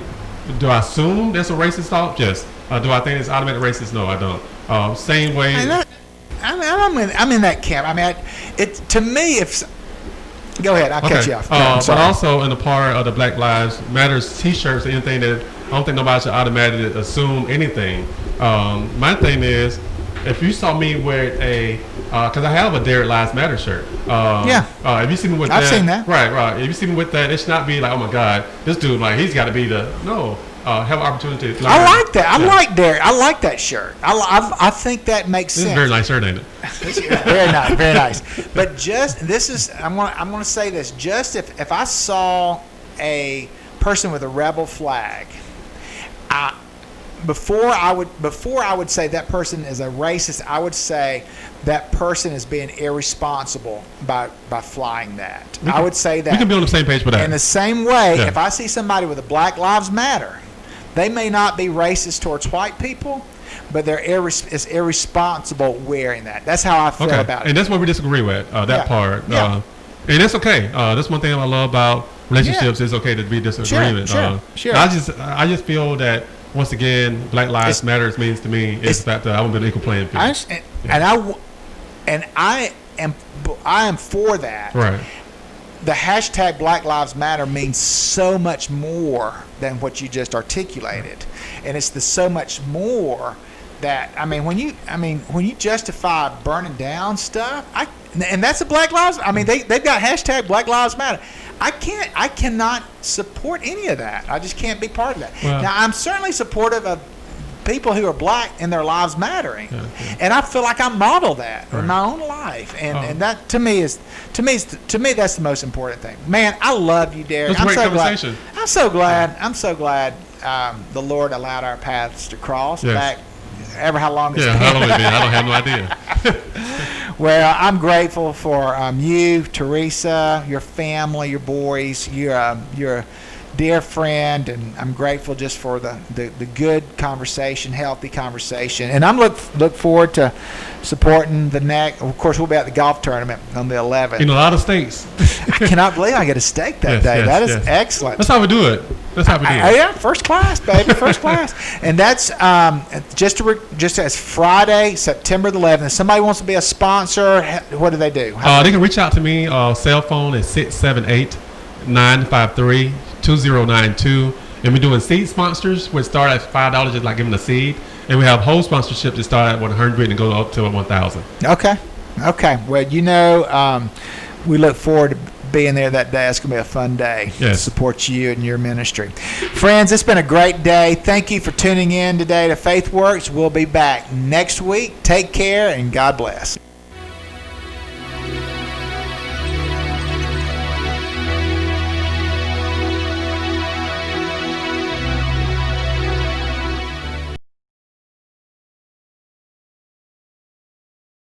do I assume that's a racist thought? Yes. Do I think it's automatic racist? No, I don't. Same way. I'm in that camp. I mean, to me, go ahead. I'll cut you off. But also in the part of the Black Lives Matters T-shirts, anything that I don't think nobody should automatically assume anything. My thing is, if you saw me wear because I have a Derek Lives Matter shirt. If you see me with that, I've seen that. Right. If you see me with that, it should not be like, oh my God, this dude, like he's got to be have an opportunity to learn. I like that. I like Derek. I like that shirt. I think that makes sense. This is a very nice shirt, ain't it? Very nice. But I'm going to say this. Just if I saw a person with a rebel flag, before I would say that person is a racist, I would say that person is being irresponsible by flying that. I would say that. We can be on the same page with that. In the same way, if I see somebody with a Black Lives Matter, they may not be racist towards white people, but they're irresponsible wearing that. That's how I feel about it. And that's what we disagree with, that part. Yeah. And that's okay. That's one thing I love about relationships. It's okay to be disagreement. Sure. I just feel that, once again, Black Lives Matters means to me is the fact that I want to be an equal playing field. I am for that. Right. The hashtag Black Lives Matter means so much more than what you just articulated. And it's the so much more that when you justify burning down stuff, and that's the Black Lives. They've got hashtag Black Lives Matter. I cannot support any of that. I just can't be part of that. Well, now, I'm certainly supportive of people who are black and their lives mattering, and I feel like I model that in my own life, and that to me that's the most important thing. Man, I love you, Derek. That's a great conversation. I'm so glad the Lord allowed our paths to cross back. Ever how long? Yeah, how long it's been? I don't have no idea. Well, I'm grateful for you, Teresa, your family, your boys, your dear friend, and I'm grateful just for the good conversation, healthy conversation. And I'm look forward to supporting the next. Of course, we'll be at the golf tournament on the 11th. In a lot of states. I cannot believe I get a steak that day. That is excellent. That's how we do it. Yeah, first class, baby, first class. And that's just as Friday, September the 11th. If somebody wants to be a sponsor, what do? They can reach out to me. Cell phone is 678-953-2092. And we're doing seed sponsors, which start at $5, just like giving a seed. And we have whole sponsorships that start at 100 and go up to 1,000. Okay. Well, we look forward to being there that day. It's going to be a fun day to support you and your ministry. Friends, it's been a great day. Thank you for tuning in today to Faith Works. We'll be back next week. Take care and God bless.